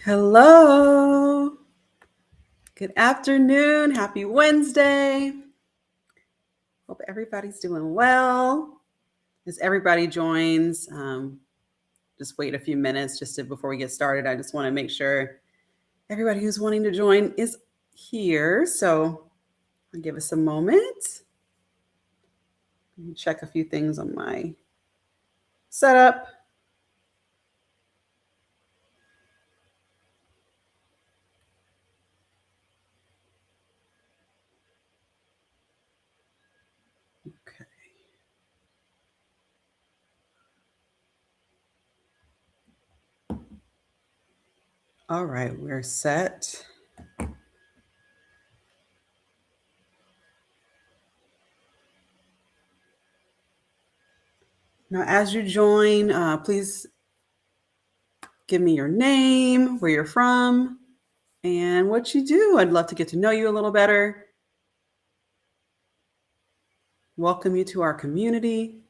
Hello. Good afternoon. Happy Wednesday. Hope everybody's doing well. As everybody joins, just wait a few minutes before we get started. I just want to make sure everybody who's wanting to join is here. So I'll give us a moment. Let me check a few things on my setup. Okay. All right, we're set. Now, as you join, please give me your name, where you're from, and what you do. I'd love to get to know you a little better. Welcome you to our community.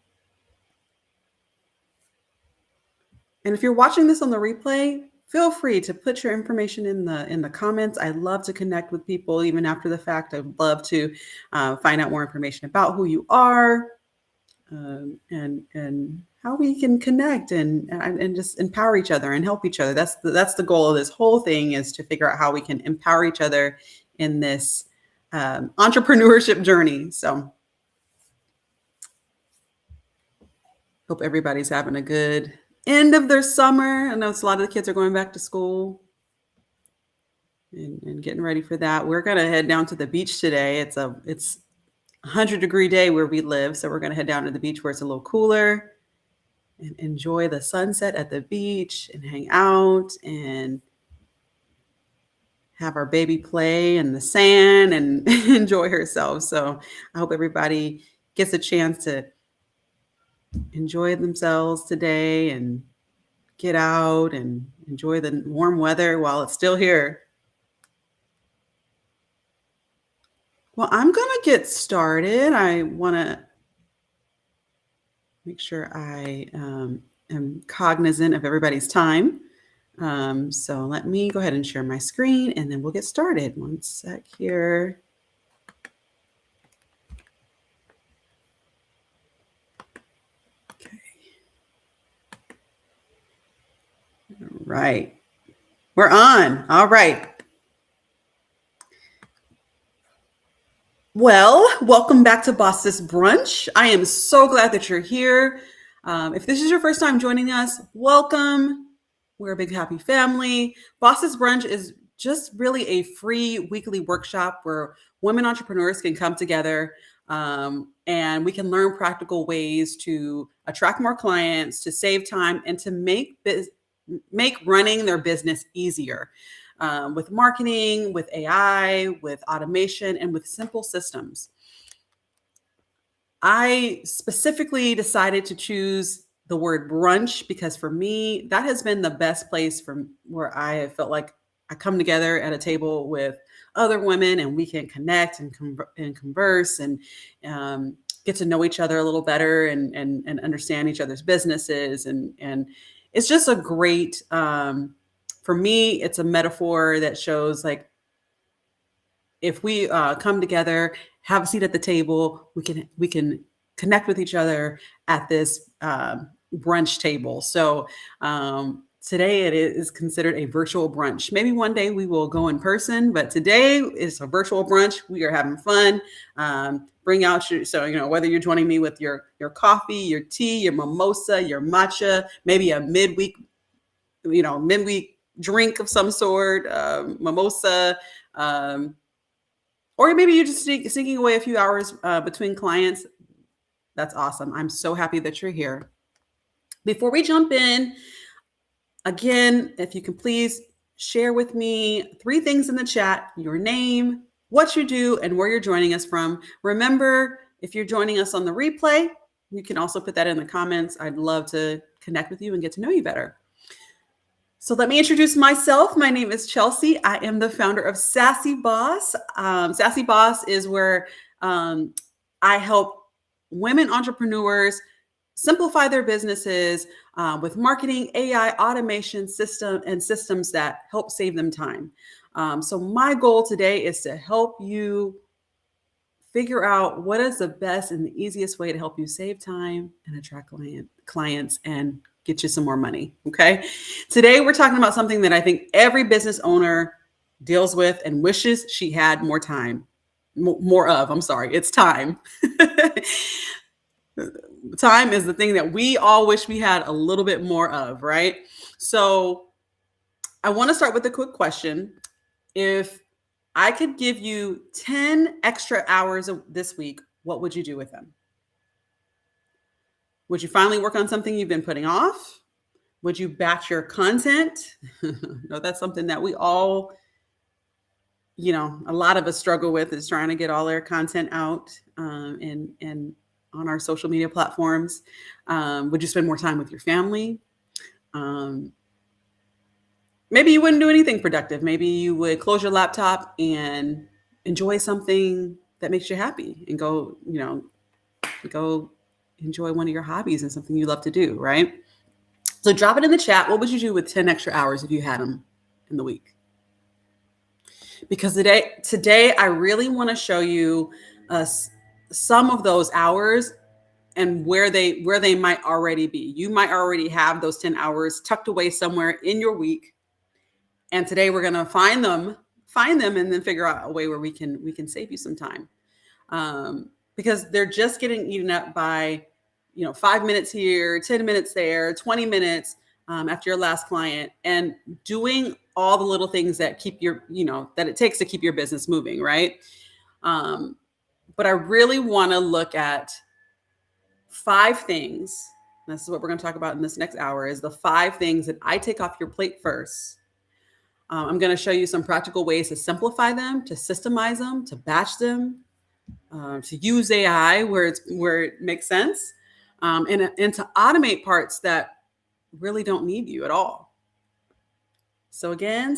And if you're watching this on the replay, feel free to put your information in the comments. I love to connect with people even after the fact. I'd love to find out more information about who you are and how we can connect and just empower each other and help each other. That's the goal of this whole thing, is to figure out how we can empower each other in this entrepreneurship journey. So hope everybody's having a good end of their summer. I know a lot of the kids are going back to school and getting ready for that. We're going to head down to the beach today. It's a 100-degree day where we live. So we're going to head down to the beach where it's a little cooler and enjoy the sunset at the beach and hang out and have our baby play in the sand and enjoy herself. So I hope everybody gets a chance to enjoy themselves today and get out and enjoy the warm weather while it's still here. Well, I'm going to get started. I want to make sure I am cognizant of everybody's time. So let me go ahead and share my screen and then we'll get started. One sec here. Right. We're on. All right. Well, welcome back to Boss Sis Brunch. I am so glad that you're here. If this is your first time joining us, welcome. We're a big happy family. Boss Sis Brunch is just really a free weekly workshop where women entrepreneurs can come together and we can learn practical ways to attract more clients, to save time, and to make running their business easier with marketing, with AI, with automation, and with simple systems. I specifically decided to choose the word brunch because for me, that has been the best place from where I have felt like I come together at a table with other women and we can connect and converse and get to know each other a little better and understand each other's businesses. And it's just a great, for me, it's a metaphor that shows like, if we come together, have a seat at the table, we can connect with each other at this brunch table. So today it is considered a virtual brunch. Maybe one day we will go in person, but today is a virtual brunch. We are having fun. Bring out whether you're joining me with your coffee, your tea, your mimosa, your matcha, maybe a midweek drink of some sort, mimosa, or maybe you're just sneaking away a few hours between clients. That's awesome. I'm so happy that you're here. Before we jump in, again, if you can please share with me 3 things in the chat: your name, what you do, and where you're joining us from. Remember, if you're joining us on the replay, you can also put that in the comments. I'd love to connect with you and get to know you better. So let me introduce myself. My name is Chelsea. I am the founder of Sassy Boss. Sassy Boss is where I help women entrepreneurs simplify their businesses, with marketing, AI, automation systems that help save them time. So my goal today is to help you figure out what is the best and the easiest way to help you save time and attract clients and get you some more money. Okay. Today, we're talking about something that I think every business owner deals with and wishes she had more time, more of. I'm sorry, it's time. Time is the thing that we all wish we had a little bit more of, right? So I want to start with a quick question. If I could give you 10 extra hours this week, what would you do with them? Would you finally work on something you've been putting off? Would you batch your content? No, that's something that we all, a lot of us struggle with, is trying to get all our content out and on our social media platforms. Would you spend more time with your family? Maybe you wouldn't do anything productive. Maybe you would close your laptop and enjoy something that makes you happy and go enjoy one of your hobbies and something you love to do, right? So drop it in the chat. What would you do with 10 extra hours if you had them in the week? Because today I really want to show you some of those hours and where they might already be. You might already have those 10 hours tucked away somewhere in your week. And today we're going to find them and then figure out a way where we can save you some time. Because they're just getting eaten up by, 5 minutes here, 10 minutes there, 20 minutes after your last client, and doing all the little things that keep that it takes to keep your business moving, right? But I really want to look at 5 things. This is what we're going to talk about in this next hour, is the 5 things that I take off your plate first. I'm going to show you some practical ways to simplify them, to systemize them, to batch them, to use AI where it makes sense, and to automate parts that really don't need you at all. So again,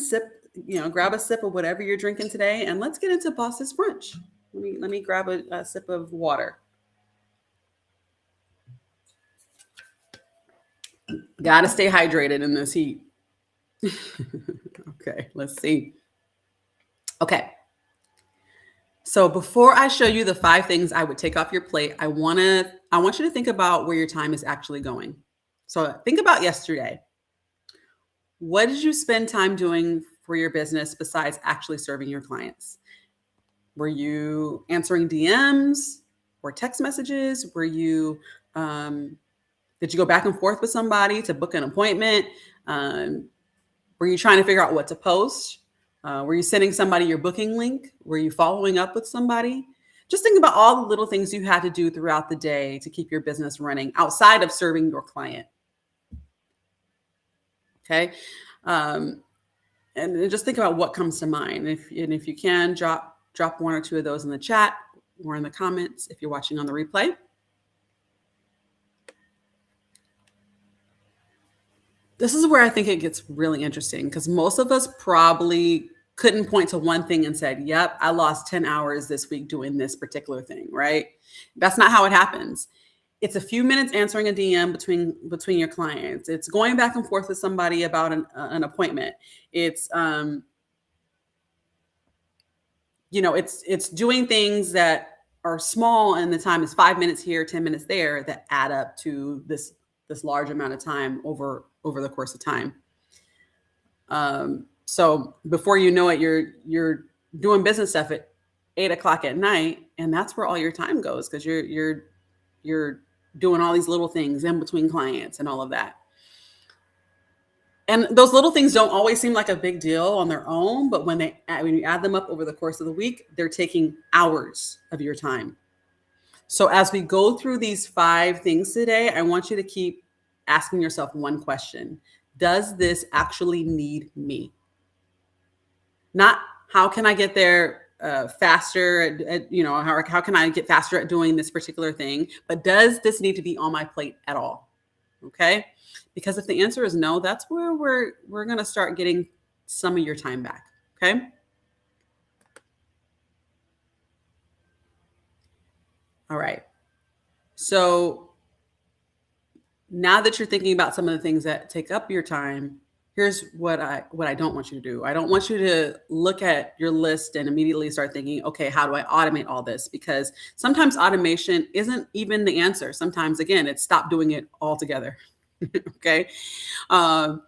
grab a sip of whatever you're drinking today, and let's get into Boss Sis Brunch. Let me grab a sip of water. Got to stay hydrated in this heat. Okay, let's see. Okay. So before I show you the 5 things I would take off your plate, I want you to think about where your time is actually going. So think about yesterday. What did you spend time doing for your business besides actually serving your clients? Were you answering DMs or text messages? Were you did you go back and forth with somebody to book an appointment? Were you trying to figure out what to post? Were you sending somebody your booking link? Were you following up with somebody? Just think about all the little things you had to do throughout the day to keep your business running outside of serving your client. Okay. And just think about what comes to mind. If you can, drop 1 or 2 of those in the chat or in the comments if you're watching on the replay. This is where I think it gets really interesting, because most of us probably couldn't point to one thing and said, yep, I lost 10 hours this week doing this particular thing, right? That's not how it happens. It's a few minutes answering a DM between your clients. It's going back and forth with somebody about an appointment. It's it's doing things that are small, and the time is 5 minutes here, 10 minutes there, that add up to this large amount of time over the course of time. So before you know it, you're doing business stuff at 8:00 at night, and that's where all your time goes, because you're doing all these little things in between clients and all of that. And those little things don't always seem like a big deal on their own, but when you add them up over the course of the week, they're taking hours of your time. So as we go through these 5 things today, I want you to keep asking yourself one question. Does this actually need me? Not how can I get there faster how can I get faster at doing this particular thing, but does this need to be on my plate at all? Okay. Because if the answer is no, that's where we're going to start getting some of your time back. Okay. All right. So now that you're thinking about some of the things that take up your time, here's what I don't want you to do. I don't want you to look at your list and immediately start thinking, okay, how do I automate all this? Because sometimes automation isn't even the answer. Sometimes, again, it's stop doing it altogether. Okay. Um,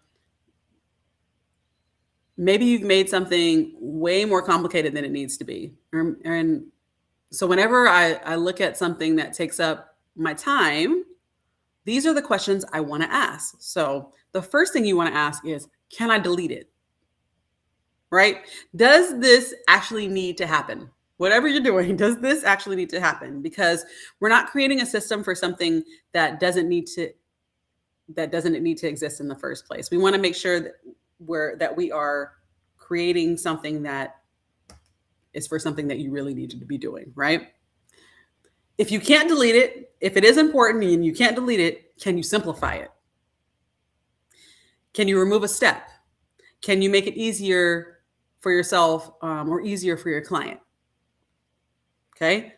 Maybe you've made something way more complicated than it needs to be. And so whenever I look at something that takes up my time, these are the questions I want to ask. So the first thing you want to ask is, can I delete it? Right? Does this actually need to happen? Whatever you're doing, does this actually need to happen? Because we're not creating a system for something that doesn't need to exist in the first place. We want to make sure that we are creating something that is for something that you really need to be doing, right? If you can't delete it, if it is important and you can't delete it, can you simplify it? Can you remove a step? Can you make it easier for yourself or easier for your client? Okay.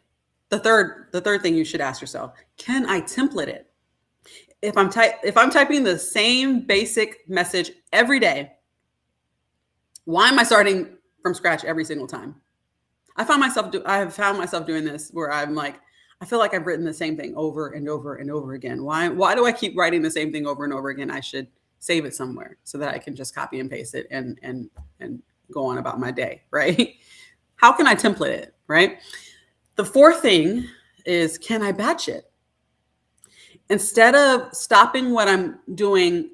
The third thing you should ask yourself: can I template it? If I'm typing the same basic message every day, why am I starting from scratch every single time? I have found myself doing this where I'm like, I feel like I've written the same thing over and over and over again. Why do I keep writing the same thing over and over again? I should save it somewhere so that I can just copy and paste it and go on about my day, right? How can I template it, right? The fourth thing is, can I batch it? Instead of stopping what I'm doing,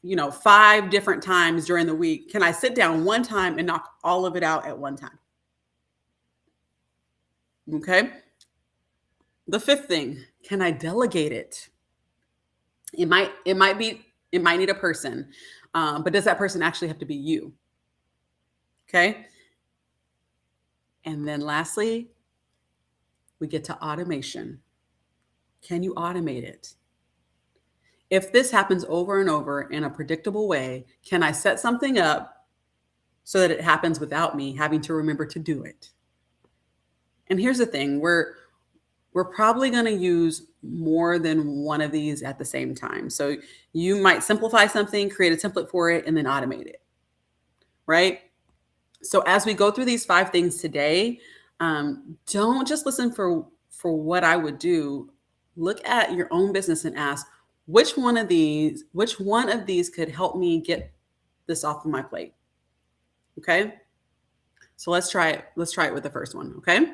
5 different times during the week, can I sit down one time and knock all of it out at one time? Okay. The fifth thing, can I delegate it? It might need a person, but does that person actually have to be you? Okay. And then lastly, we get to automation. Can you automate it? If this happens over and over in a predictable way, can I set something up so that it happens without me having to remember to do it? And here's the thing, we're probably going to use more than one of these at the same time. So you might simplify something, create a template for it, and then automate it, right? So as we go through these 5 things today, don't just listen for what I would do. Look at your own business and ask, which one of these could help me get this off of my plate? Okay. So let's try it. Let's try it with the first one. Okay.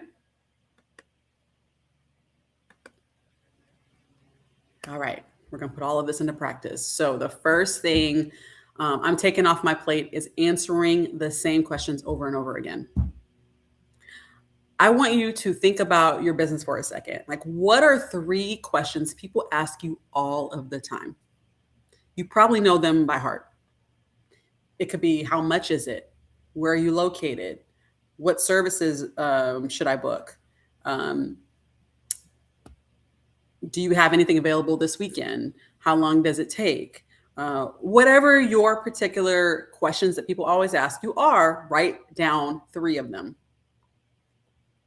All right. We're going to put all of this into practice. So the first thing I'm taking off my plate is answering the same questions over and over again. I want you to think about your business for a second. Like, what are 3 questions people ask you all of the time? You probably know them by heart. It could be, how much is it? Where are you located? What services should I book? Do you have anything available this weekend? How long does it take? Whatever your particular questions that people always ask you are, write down 3 of them.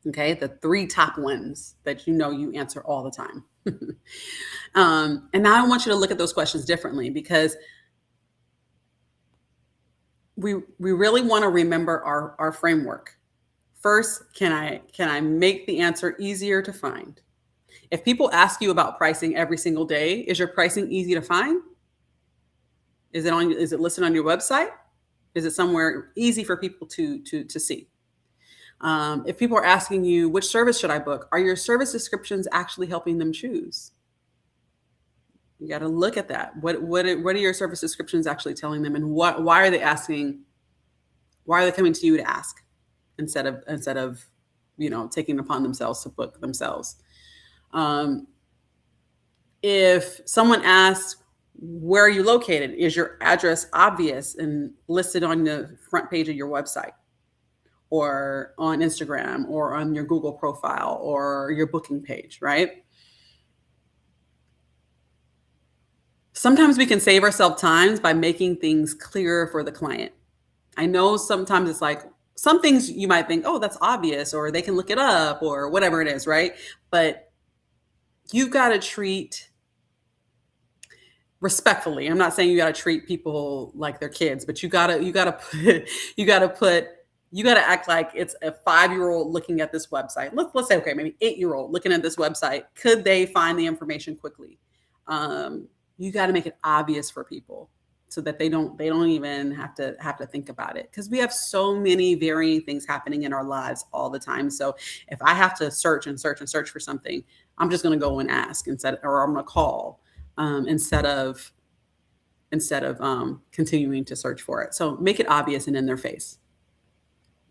Okay, the 3 top ones that you answer all the time. And now I want you to look at those questions differently, because we really want to remember our framework. First, can I make the answer easier to find? If people ask you about pricing every single day, is your pricing easy to find? Is it listed on your website? Is it somewhere easy for people to see? If people are asking you, which service should I book? Are your service descriptions actually helping them choose? You got to look at that. What are your service descriptions actually telling them, and why are they asking? Why are they coming to you to ask instead of taking it upon themselves to book themselves? If someone asks, where are you located? Is your address obvious and listed on the front page of your website, or on Instagram, or on your Google profile, or your booking page, right? Sometimes we can save ourselves time by making things clearer for the client. I know sometimes it's like, some things you might think, oh, that's obvious, or they can look it up, or whatever it is, right? But you've got to treat respectfully. I'm not saying you got to treat people like they're kids, but you got to act like it's a 5-year-old looking at this website. Let's say, okay, maybe 8-year-old looking at this website. Could they find the information quickly? You got to make it obvious for people so that they don't even have to think about it, because we have so many varying things happening in our lives all the time. So if I have to search and search and search for something, I'm just going to go and ask or I'm going to call, instead of continuing to search for it. So make it obvious and in their face.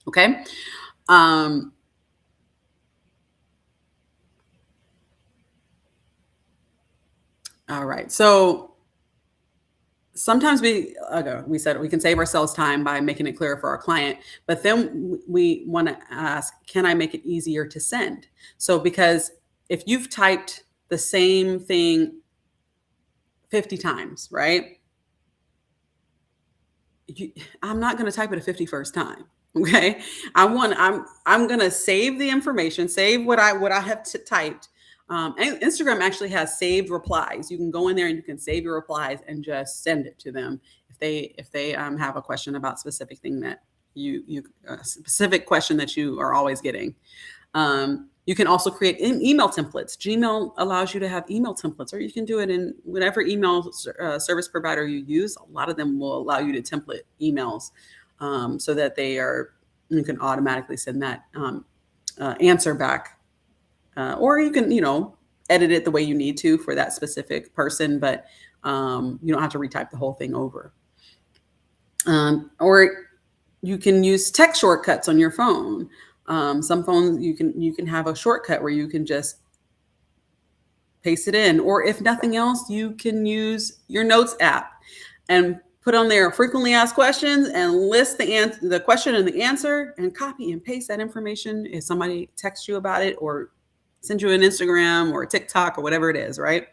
Okay. All right. So sometimes we said we can save ourselves time by making it clearer for our client, but then we want to ask, can I make it easier to send? So because if you've typed the same thing 50 times, right? I'm not going to type it a 51st time. Okay. I'm going to save the information, save what I have typed. And Instagram actually has saved replies. You can go in there and you can save your replies and just send it to them if they have a question about specific thing that specific question that you are always getting. You can also create email templates. Gmail allows you to have email templates, or you can do it in whatever email service provider you use. A lot of them will allow you to template emails, so that you can automatically send that answer back, or you can edit it the way you need to for that specific person, but you don't have to retype the whole thing over. Or you can use text shortcuts on your phone. Some phones you can have a shortcut where you can just paste it in, or if nothing else, you can use your notes app and put on there frequently asked questions and list the question and the answer, and copy and paste that information if somebody texts you about it or sends you an Instagram or a TikTok or whatever it is, right?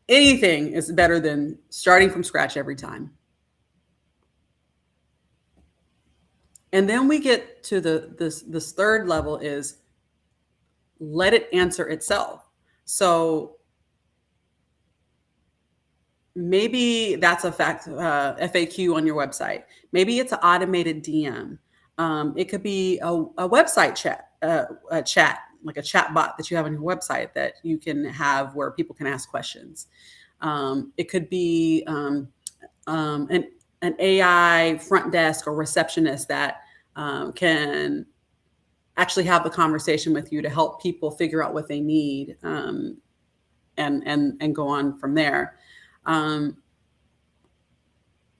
Anything is better than starting from scratch every time. And then we get to this third level is let it answer itself. So maybe that's a FAQ on your website. Maybe it's an automated DM. It could be a website chat, like a chat bot that you have on your website that you can have where people can ask questions. It could be an AI front desk or receptionist that can actually have the conversation with you to help people figure out what they need, and go on from there.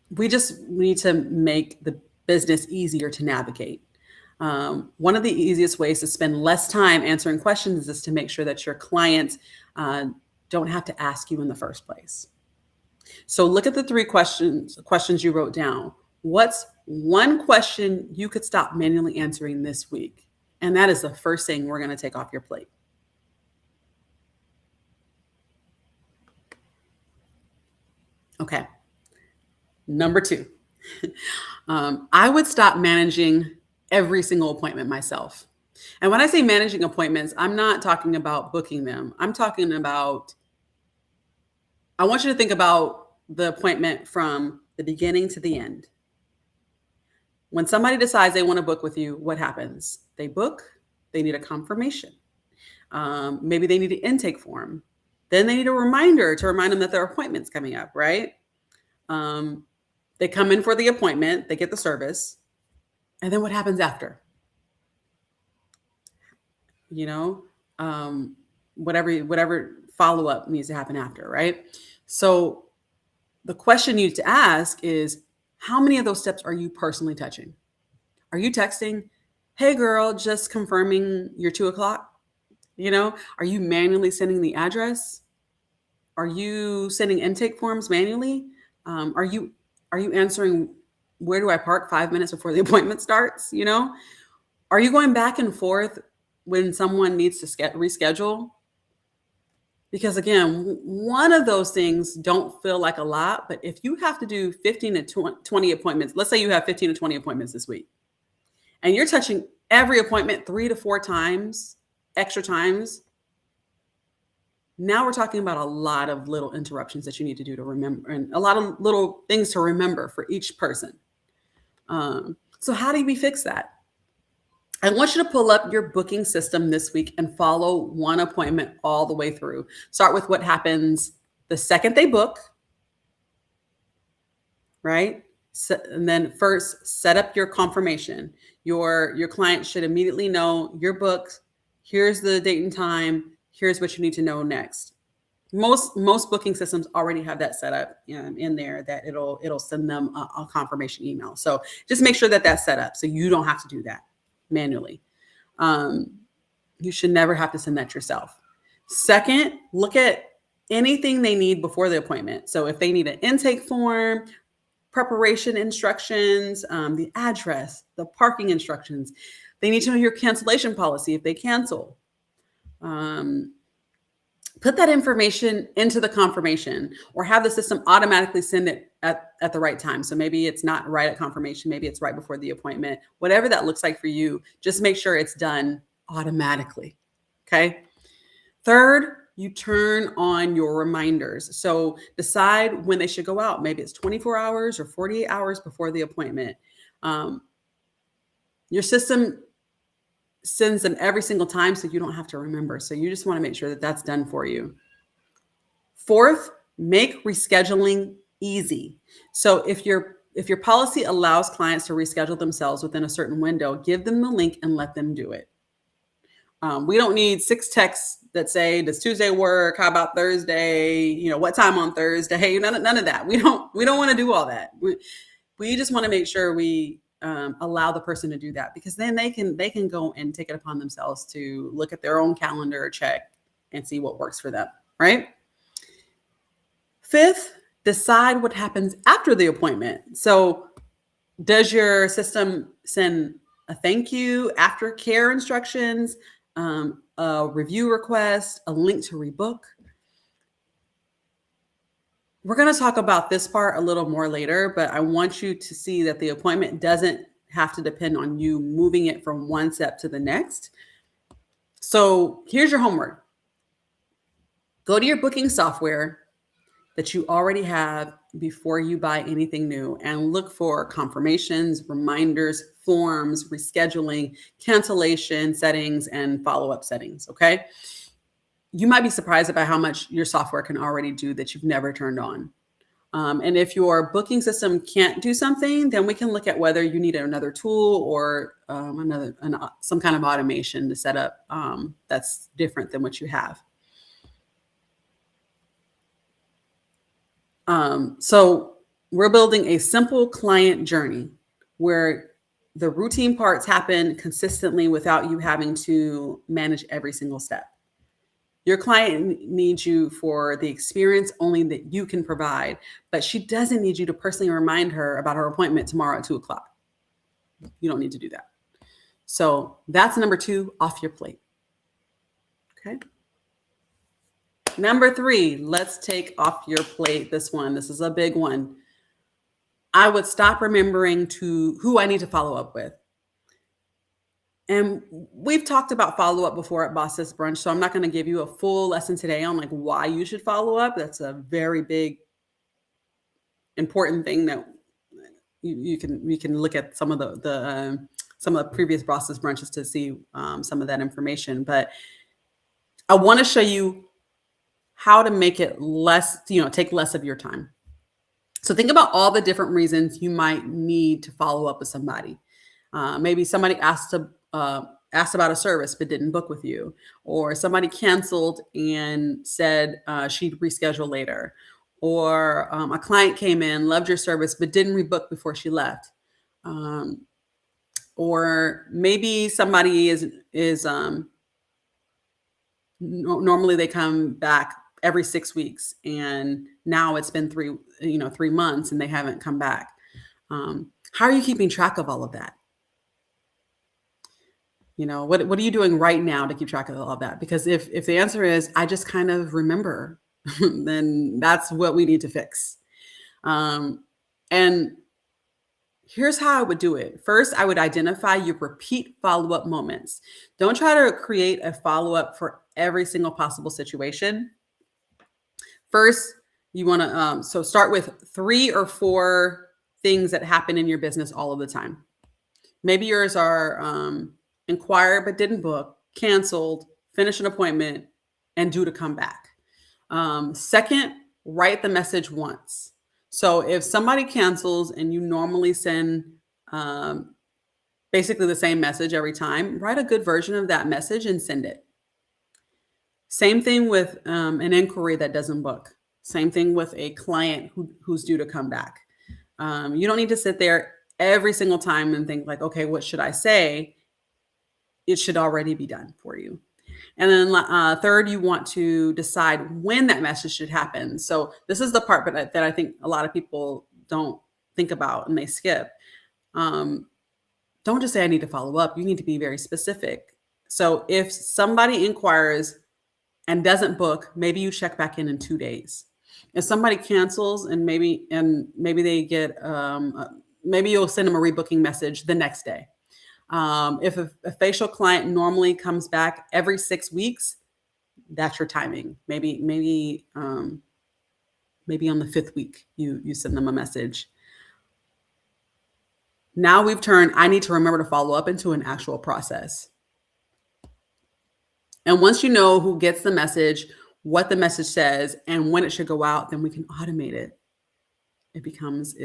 We just need to make the business easier to navigate. One of the easiest ways to spend less time answering questions is to make sure that your clients don't have to ask you in the first place. So look at the 3 questions you wrote down. What's one question you could stop manually answering this week? And that is the first thing we're going to take off your plate. Okay. Number 2, I would stop managing every single appointment myself. And when I say managing appointments, I'm not talking about booking them. I'm talking about, I want you to think about the appointment from the beginning to the end. When somebody decides they want to book with you, what happens? They book, they need a confirmation. Maybe they need an intake form. Then they need a reminder to remind them that their appointment's coming up, right? They come in for the appointment, they get the service, and then what happens after? Whatever follow-up needs to happen after, right? So the question you need to ask is, how many of those steps are you personally touching? Are you texting, hey girl, just confirming your 2:00? Are you manually sending the address? Are you sending intake forms manually? Are you answering, where do I park 5 minutes before the appointment starts? Are you going back and forth when someone needs to reschedule? Because again, one of those things don't feel like a lot, but if you have to do 15 to 20 appointments, let's say you have 15 to 20 appointments this week, and you're touching every appointment 3 to 4 times, extra times, Now we're talking about a lot of little interruptions that you need to do to remember, and a lot of little things to remember for each person. So how do we fix that? I want you to pull up your booking system this week and follow one appointment all the way through. Start with what happens the second they book, right? So, and then first set up your confirmation. Your client should immediately know you're booked. Here's the date and time. Here's what you need to know next. Most booking systems already have that set up in there, that it'll send them a confirmation email. So just make sure that that's set up so you don't have to do that manually. You should never have to send that yourself. Second, look at anything they need before the appointment. So if they need an intake form, preparation instructions, the address, the parking instructions, they need to know your cancellation policy if they cancel. Put that information into the confirmation, or have the system automatically send it at the right time. So maybe it's not right at confirmation, maybe it's right before the appointment. Whatever that looks like for you, just make sure it's done automatically. Okay. Third, you turn on your reminders. So decide when they should go out. Maybe it's 24 hours or 48 hours before the appointment. Your system sends them every single time, so you don't have to remember. So you just want to make sure that that's done for you. Fourth, make rescheduling easy. So if your policy allows clients to reschedule themselves within a certain window, give them the link and let them do it. We don't need 6 texts that say, does Tuesday work? How about Thursday? What time on Thursday? None of that. We don't want to do all that. We just want to make sure we allow the person to do that, because then they can go and take it upon themselves to look at their own calendar, check, and see what works for them, right? Fifth, decide what happens after the appointment. So does your system send a thank you, aftercare instructions, a review request, a link to rebook? We're going to talk about this part a little more later, but I want you to see that the appointment doesn't have to depend on you moving it from one step to the next. So here's your homework. Go to your booking software that you already have before you buy anything new, and look for confirmations, reminders, forms, rescheduling, cancellation settings, and follow-up settings, okay? You might be surprised about how much your software can already do that you've never turned on. And if your booking system can't do something, then we can look at whether you need another tool or some kind of automation to set up that's different than what you have. So we're building a simple client journey where the routine parts happen consistently without you having to manage every single step. Your client needs you for the experience only that you can provide, but she doesn't need you to personally remind her about her appointment tomorrow at 2:00. You don't need to do that. So that's number 2 off your plate. Okay. Number 3, let's take off your plate this one. This is a big one. I would stop remembering who I need to follow up with. And we've talked about follow-up before at Boss Sis Brunch, so I'm not going to give you a full lesson today on why you should follow up. That's a very big, important thing that you can look at some of the previous Boss Sis Brunches to see some of that information. But I want to show you how to make it less, take less of your time. So think about all the different reasons you might need to follow up with somebody. Maybe somebody asked about a service but didn't book with you, or somebody canceled and said she'd reschedule later, or a client came in, loved your service but didn't rebook before she left, or maybe somebody is normally they come back every 6 weeks, and now it's been 3 months and they haven't come back. How are you keeping track of all of that? What are you doing right now to keep track of all of that? Because if the answer is, I just kind of remember, then that's what we need to fix. And here's how I would do it. First, I would identify your repeat follow-up moments. Don't try to create a follow-up for every single possible situation. First, you want to so start with 3 or 4 things that happen in your business all of the time. Maybe yours are inquire but didn't book, canceled, finish an appointment, and due to come back. Second, write the message once. So if somebody cancels and you normally send um, basically the same message every time, write a good version of that message and send it. Same thing with an inquiry that doesn't book. Same thing with a client who's due to come back. You don't need to sit there every single time and think like, okay, what should I say? It should already be done for you. And then third, you want to decide when that message should happen. So this is the part that I think a lot of people don't think about and they skip. Don't just say I need to follow up. You need to be very specific. So if somebody inquires and doesn't book, maybe you check back in 2 days. If somebody cancels and maybe they get maybe you'll send them a rebooking message the next day. If a facial client normally comes back every 6 weeks, that's your timing. Maybe on the 5th week you send them a message. Now we've turned I need to remember to follow up into an actual process. And once you know who gets the message, what the message says, and when it should go out, then we can automate it. It becomes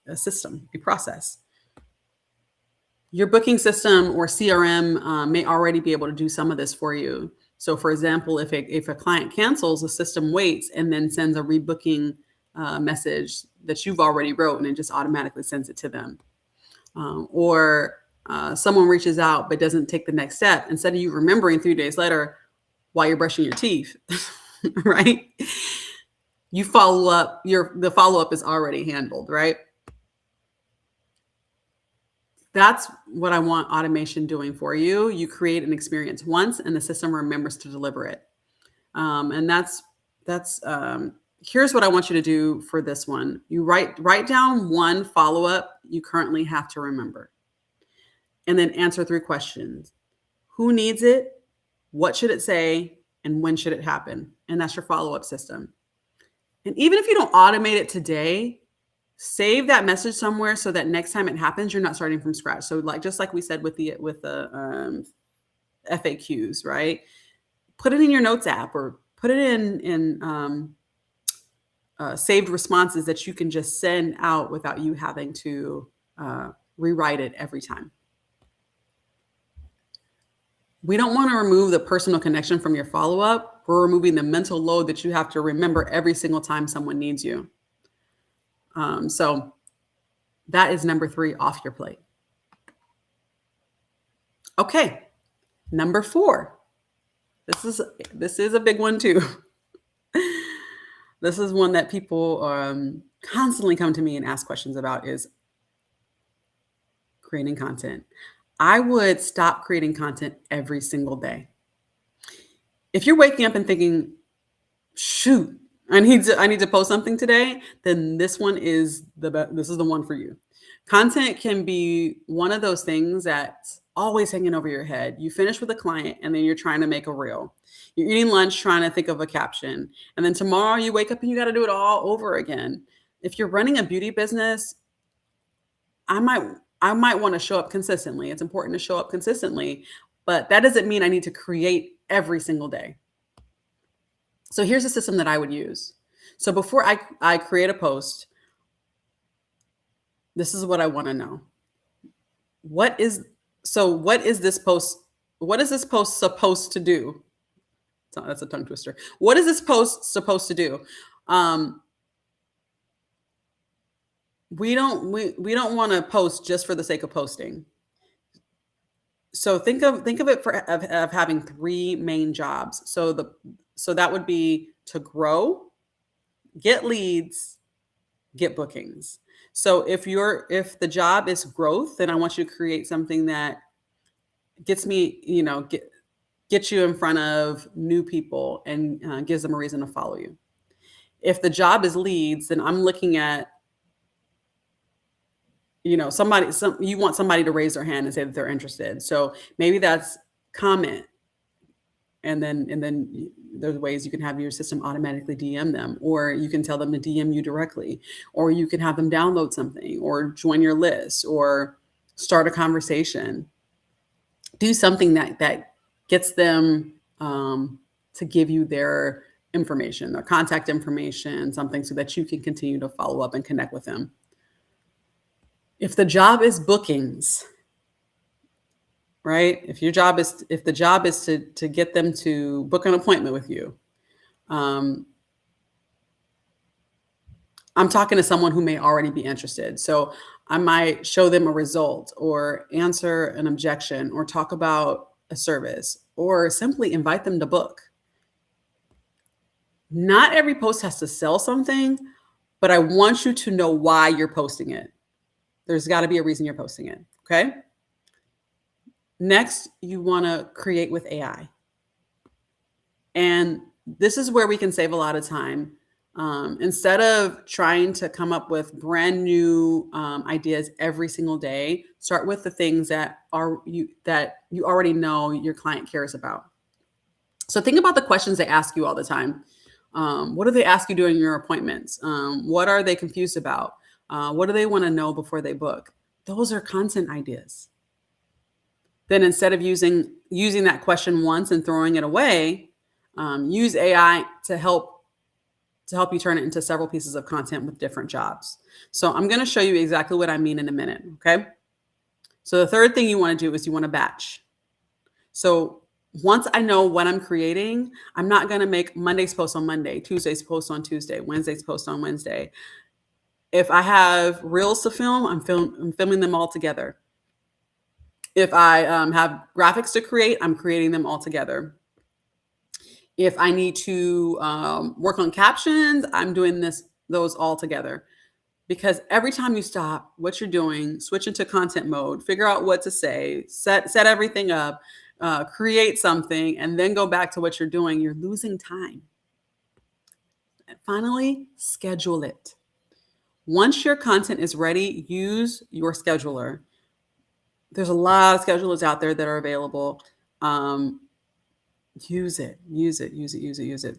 a system, a process. Your booking system or CRM may already be able to do some of this for you. So for example, if a client cancels, the system waits and then sends a rebooking message that you've already wrote, and it just automatically sends it to them. Or someone reaches out but doesn't take the next step. Instead of you remembering 3 days later while you're brushing your teeth, right? You follow up, the follow-up is already handled, right? That's what I want automation doing for you. You create an experience once and the system remembers to deliver it. And that's here's what I want you to do for this one. You write down one follow-up you currently have to remember. And then answer 3 questions. Who needs it? What should it say? And when should it happen? And that's your follow-up system. And even if you don't automate it today, save that message somewhere so that next time it happens, you're not starting from scratch. So just like we said with the FAQs, right? Put it in your notes app or put it in saved responses that you can just send out without you having to rewrite it every time. We don't want to remove the personal connection from your follow-up. We're removing the mental load that you have to remember every single time someone needs you. So that is number 3 off your plate. Okay, number 4. This is a big one too. This is one that people constantly come to me and ask questions about, is creating content. I would stop creating content every single day. If you're waking up and thinking, shoot, I need to post something today, then this is the one for you. Content can be one of those things that's always hanging over your head. You finish with a client and then you're trying to make a reel. You're eating lunch trying to think of a caption. And then tomorrow you wake up and you got to do it all over again. If you're running a beauty business, I might want to show up consistently. It's important to show up consistently, but that doesn't mean I need to create every single day. So here's a system that I would use. So before I create a post, this is what I want to know. What is this post supposed to do? That's a tongue twister. What is this post supposed to do? We don't want to post just for the sake of posting. So think of it of having 3 main jobs. So that would be to grow, get leads, get bookings. So if the job is growth, then I want you to create something that gets me, get you in front of new people and gives them a reason to follow you. If the job is leads, then I'm looking at, you want somebody to raise their hand and say that they're interested. So maybe that's comment And then there's ways you can have your system automatically DM them, or you can tell them to DM you directly, or you can have them download something or join your list or start a conversation. Do something that gets them to give you their information, their contact information, something so that you can continue to follow up and connect with them. If the job is bookings, right? If the job is to get them to book an appointment with you, I'm talking to someone who may already be interested. So I might show them a result or answer an objection or talk about a service or simply invite them to book. Not every post has to sell something, but I want you to know why you're posting it. There's got to be a reason you're posting it. Okay. Next, you want to create with AI. And this is where we can save a lot of time. Instead of trying to come up with brand new ideas every single day, start with the things that you already know your client cares about. So think about the questions they ask you all the time. What do they ask you during your appointments? What are they confused about? What do they want to know before they book? Those are content ideas. Then instead of using that question once and throwing it away, use AI to help you turn it into several pieces of content with different jobs. So I'm going to show you exactly what I mean in a minute. Okay. So the third thing you want to do is you want to batch. So once I know what I'm creating, I'm not going to make Monday's post on Monday, Tuesday's post on Tuesday, Wednesday's post on Wednesday. If I have reels to film, I'm filming them all together. If I have graphics to create, I'm creating them all together. If I need to work on captions, I'm doing those all together. Because every time you stop what you're doing, switch into content mode, figure out what to say, set everything up, create something, and then go back to what you're doing, you're losing time. And finally, schedule it. Once your content is ready, use your scheduler. There's a lot of schedulers out there that are available. Use it.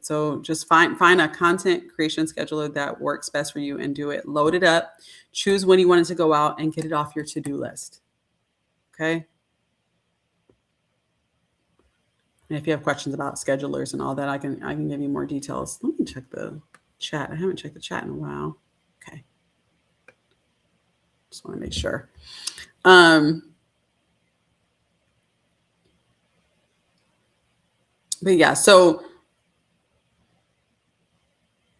So just find a content creation scheduler that works best for you and do it. Load it up, choose when you want it to go out, and get it off your to-do list. Okay. And if you have questions about schedulers and all that, I can give you more details. Let me check the chat. I haven't checked the chat in a while. Okay. Just want to make sure. But yeah, so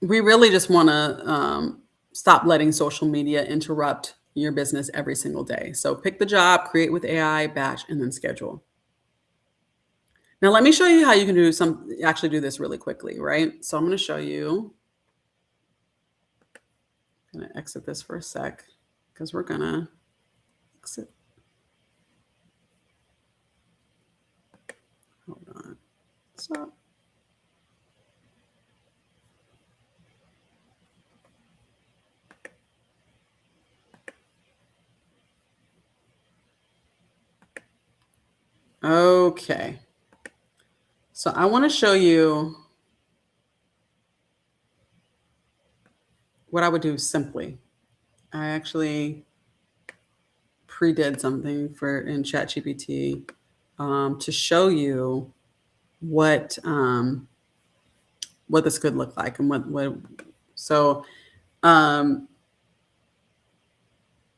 we really just want to stop letting social media interrupt your business every single day. So pick the job, create with AI, batch, and then schedule. Now, let me show you how you can actually do this really quickly, right? So I'm going to show you. I'm going to exit this for a sec because we're going to exit. Hold on. Stop. Okay. So I want to show you what I would do simply. I actually pre-did something in ChatGPT to show you what this could look like and what so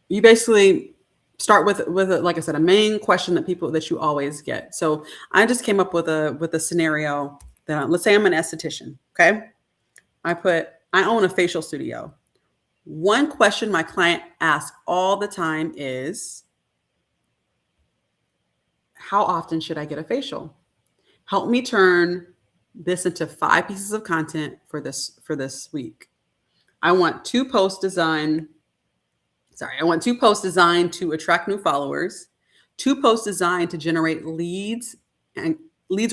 you basically start with like I said, a main question that you always get. So I just came up with a scenario that, let's say I'm an esthetician. Okay. I own a facial studio. One question my client asks all the time is, how often should I get a facial? Help me turn this into 5 pieces of content for this week. I want 2 posts designed to attract new followers, 2 posts designed to generate leads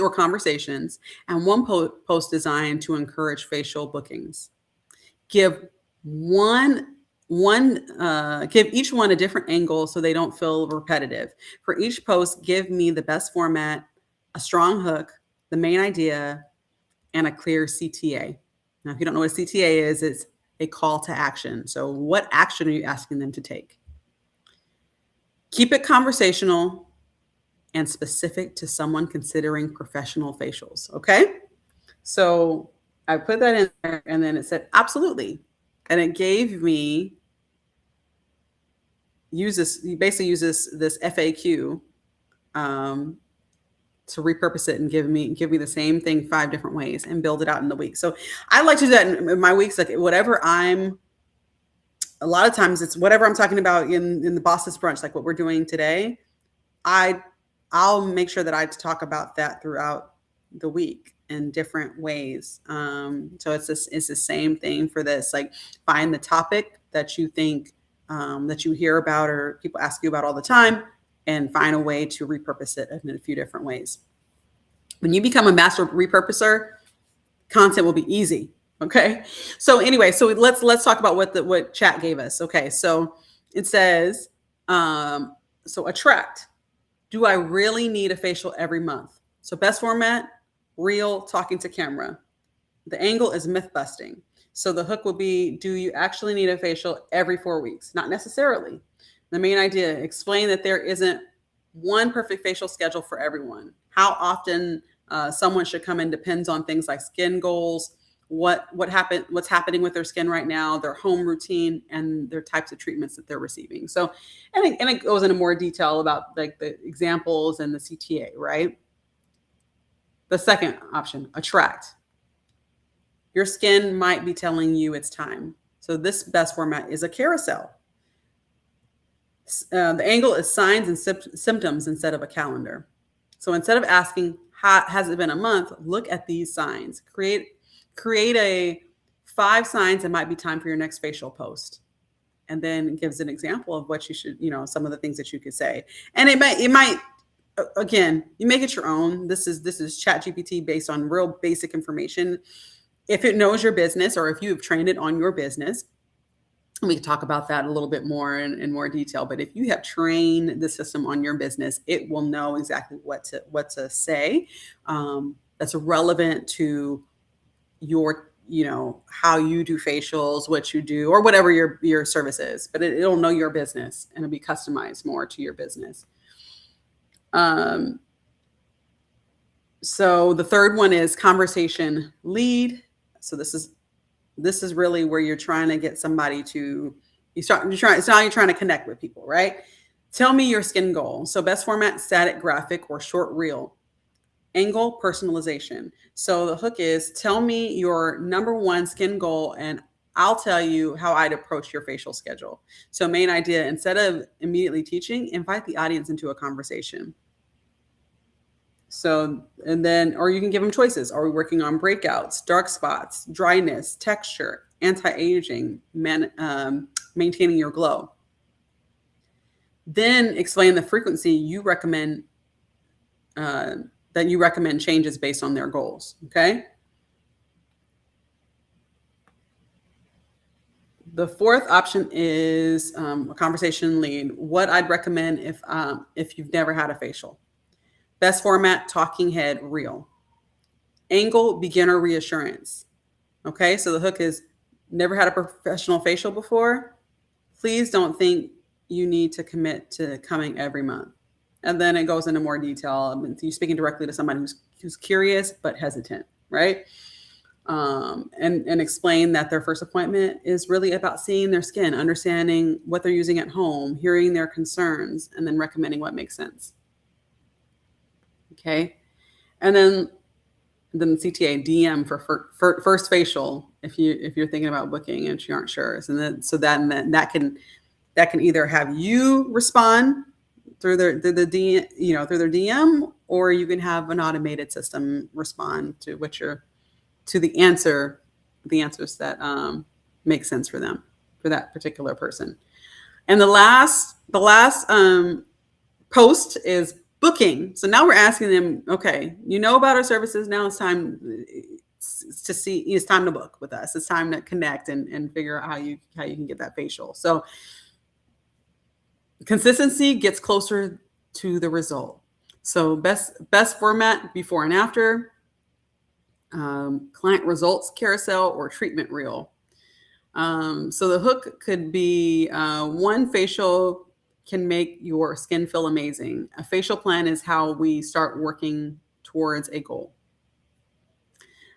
or conversations, and 1 post designed to encourage facial bookings. Give each one a different angle so they don't feel repetitive. For each post, give me the best format, a strong hook, the main idea, and a clear CTA. Now, if you don't know what a CTA is, it's a call to action. So what action are you asking them to take? Keep it conversational and specific to someone considering professional facials. Okay. So I put that in there and then it said, absolutely. And it gave me, you basically use this FAQ to repurpose it and give me the same thing 5 different ways and build it out in the week. So I like to do that in my weeks, like whatever a lot of times it's whatever I'm talking about in the Boss Sis Brunch, like what we're doing today. I'll make sure that I talk about that throughout the week in different ways. So it's the same thing for this. Like find the topic that you think that you hear about or people ask you about all the time, and find a way to repurpose it in a few different ways. When you become a master repurposer, content will be easy. Okay. So anyway, so let's talk about what chat gave us. Okay. So it says, so attract. Do I really need a facial every month? So best format, real, talking to camera. The angle is myth busting. So the hook will be, do you actually need a facial every 4 weeks? Not necessarily. The main idea, explain that there isn't one perfect facial schedule for everyone. How often someone should come in depends on things like skin goals, what's happening with their skin right now, their home routine, and their types of treatments that they're receiving. So, and it goes into more detail about like the examples and the CTA, right? The second option, attract. Your skin might be telling you it's time. So this best format is a carousel. The angle is signs and symptoms instead of a calendar. So instead of asking, has it been a month? Look at these signs. Create a 5 signs that might be time for your next facial post. And then gives an example of what you should, some of the things that you could say. And it might, again, you make it your own. This is ChatGPT based on real basic information. If it knows your business or if you have trained it on your business, we can talk about that a little bit more in more detail. But if you have trained the system on your business, it will know exactly what to say that's relevant to your, how you do facials, what you do, or whatever your service is. But it'll know your business and it'll be customized more to your business. So the third one is conversation lead. So this is really where you're trying to get somebody to, it's now you're trying to connect with people, right? Tell me your skin goal. So best format, static graphic or short reel. Angle, personalization. So the hook is, tell me your number 1 skin goal and I'll tell you how I'd approach your facial schedule. So main idea, instead of immediately teaching, invite the audience into a conversation. So, and then, or you can give them choices. Are we working on breakouts, dark spots, dryness, texture, anti-aging, maintaining your glow? Then explain the frequency you recommend, that you recommend changes based on their goals. Okay. The fourth option is a conversation lead. What I'd recommend if you've never had a facial. Best format, talking head, real. Angle, beginner reassurance. Okay, so the hook is, never had a professional facial before? Please don't think you need to commit to coming every month. And then it goes into more detail. You're speaking directly to somebody who's curious but hesitant, right? And explain that their first appointment is really about seeing their skin, understanding what they're using at home, hearing their concerns, and then recommending what makes sense. Okay. And then CTA, DM for first facial if you're thinking about booking and you aren't sure. So that can either have you respond through their DM, or you can have an automated system respond to the answers that make sense for them, for that particular person. And the last post is booking. So now we're asking them, okay, about our services. Now it's time to see, it's time to book with us. It's time to connect and figure out how you can get that facial. So consistency gets closer to the result. So best format, before and after. client results carousel, or treatment reel. So the hook could be one facial can make your skin feel amazing. A facial plan is how we start working towards a goal.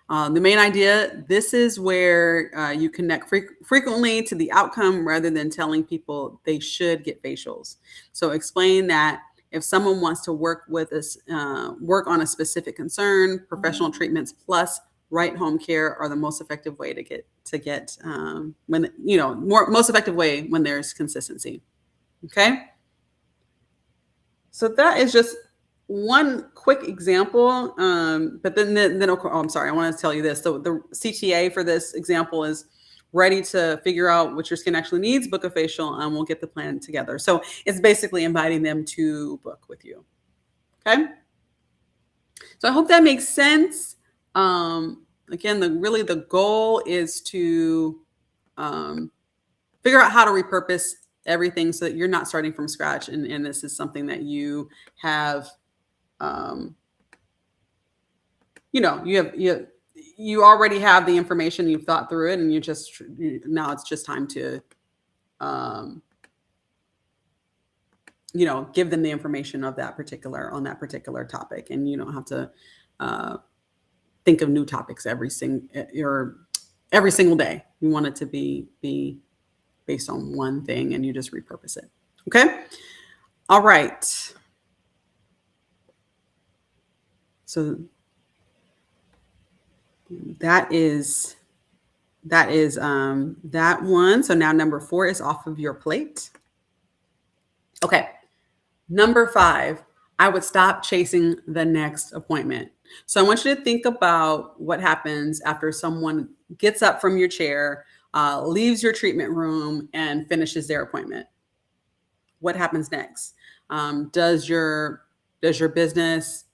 The main idea, this is where you connect frequently to the outcome rather than telling people they should get facials. So explain that if someone wants to work with us, work on a specific concern, professional treatments plus right home care are the most effective way to get when most effective way when there's consistency. Okay, so that is just one quick example. But then I'm sorry, I want to tell you this. So the CTA for this example is ready to figure out what your skin actually needs, book a facial, and we'll get the plan together. So it's basically inviting them to book with you. Okay. So I hope that makes sense. Again, the goal is to figure out how to repurpose everything so that you're not starting from scratch. And this is something that you have, you already have the information, you've thought through it, and now it's just time to, give them the information on that particular topic. And you don't have to think of new topics every single day. You want it to be based on one thing, and you just repurpose it. Okay. All right. So that is that one. So now number 4 is off of your plate. Okay. Number 5, I would stop chasing the next appointment. So I want you to think about what happens after someone gets up from your chair, leaves your treatment room, and finishes their appointment. What happens next? Does your business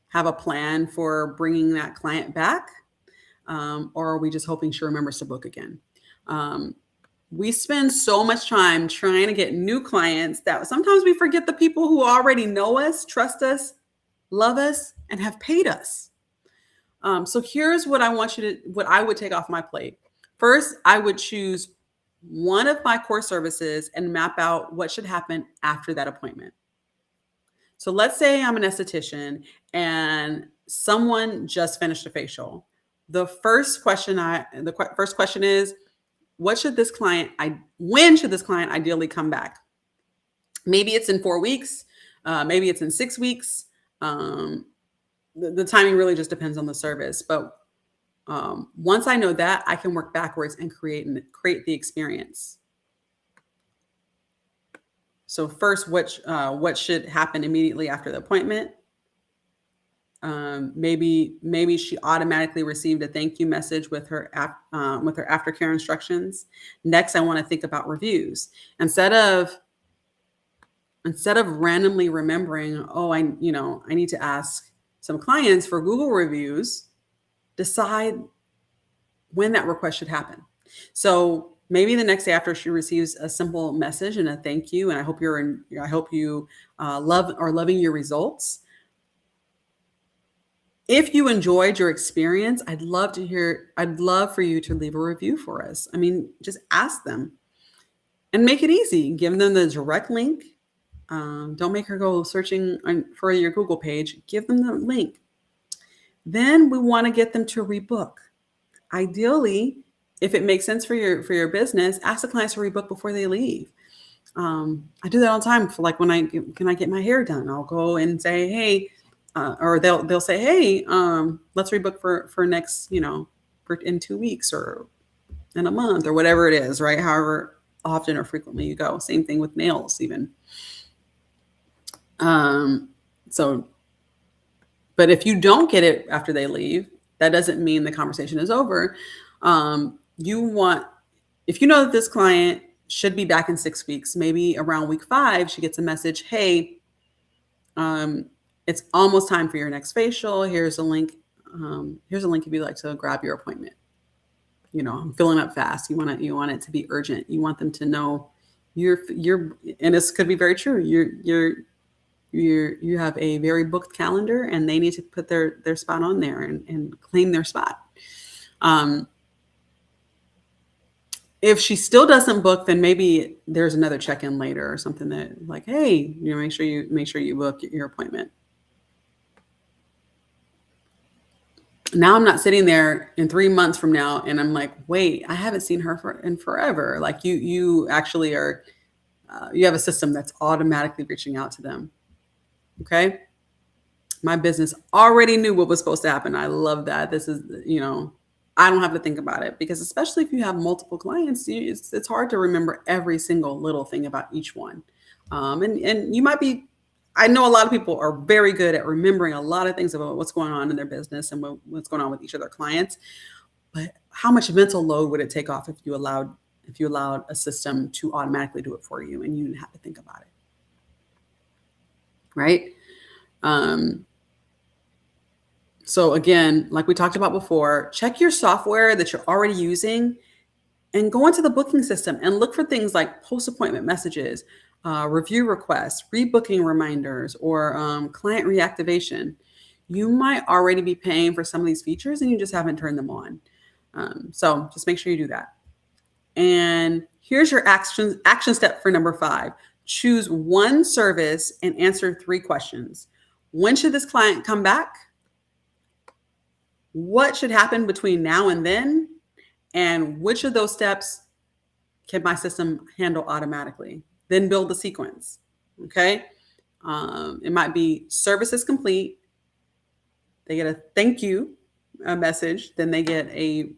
have a plan for bringing that client back? Or are we just hoping she remembers to book again? We spend so much time trying to get new clients that sometimes we forget the people who already know us, trust us, love us, and have paid us. So here's what I would take off my plate. First, I would choose one of my core services and map out what should happen after that appointment. So let's say I'm an esthetician and someone just finished a facial. The first question is, when should this client ideally come back? Maybe it's in 4 weeks. Maybe it's in 6 weeks. The timing really just depends on the service. But once I know that, I can work backwards and create the experience. So first, what should happen immediately after the appointment? Maybe she automatically received a thank you message with her aftercare instructions. Next, I want to think about reviews. Instead of randomly remembering, I need to ask some clients for Google reviews, decide when that request should happen. So maybe the next day after she receives a simple message and a thank you, and I hope you are loving your results. If you enjoyed your experience, I'd love for you to leave a review for us. I mean, just ask them and make it easy. Give them the direct link. Don't make her go searching for your Google page. Give them the link. Then we want to get them to rebook. Ideally, if it makes sense for your business, ask the clients to rebook before they leave. I do that all the time. For like can I get my hair done? I'll go and say, hey, or they'll say, hey, let's rebook for next, for in 2 weeks or in a month or whatever it is, right? However often or frequently you go. Same thing with nails even. But if you don't get it after they leave, that doesn't mean the conversation is over. If you know that this client should be back in 6 weeks, maybe around week 5, she gets a message, hey, it's almost time for your next facial. Here's a link. Here's a link if you'd like to grab your appointment. I'm filling up fast. You want it to be urgent. You want them to know and this could be very true. You're you have a very booked calendar, and they need to put their spot on there and claim their spot. If she still doesn't book, then maybe there's another check-in later or something that like, hey, make sure you book your appointment. Now I'm not sitting there in 3 months from now and I'm like, wait, I haven't seen her in forever. Like you actually are, you have a system that's automatically reaching out to them. Okay. My business already knew what was supposed to happen. I love that. This is, I don't have to think about it, because especially if you have multiple clients, it's hard to remember every single little thing about each one. And you might be, I know a lot of people are very good at remembering a lot of things about what's going on in their business and what's going on with each of their clients. But how much mental load would it take off if you allowed a system to automatically do it for you and you didn't have to think about it? Right? So again, like we talked about before, check your software that you're already using and go into the booking system and look for things like post-appointment messages, review requests, rebooking reminders, or client reactivation. You might already be paying for some of these features and you just haven't turned them on. So just make sure you do that. And here's your action step for number 5. Choose one service and answer 3 questions. When should this client come back? What should happen between now and then? And which of those steps can my system handle automatically? Then build the sequence. Okay. It might be service is complete. They get a thank you message. Then they get a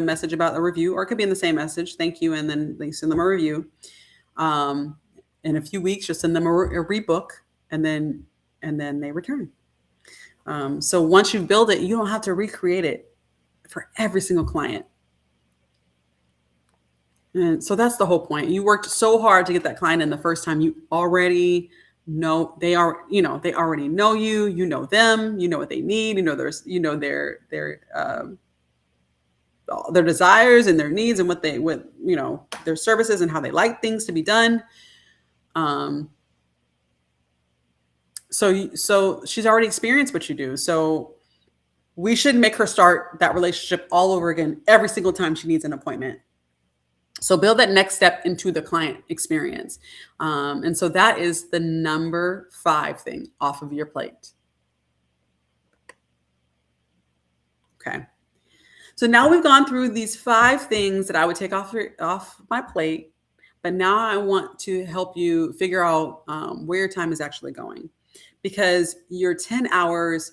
message about a review, or it could be in the same message, thank you, and then they send them a review. In a few weeks, you'll send them a rebook, and then they return. So once you build it, you don't have to recreate it for every single client. And so that's the whole point. You worked so hard to get that client in the first time. You already know they already know you. You know them. You know what they need. Their desires and their needs and what their services and how they like things to be done. So she's already experienced what you do. So we should make her start that relationship all over again every single time she needs an appointment. So build that next step into the client experience. And so that is the number 5 thing off of your plate. Okay. So now we've gone through these 5 things that I would take off my plate. But now I want to help you figure out where your time is actually going, because your 10 hours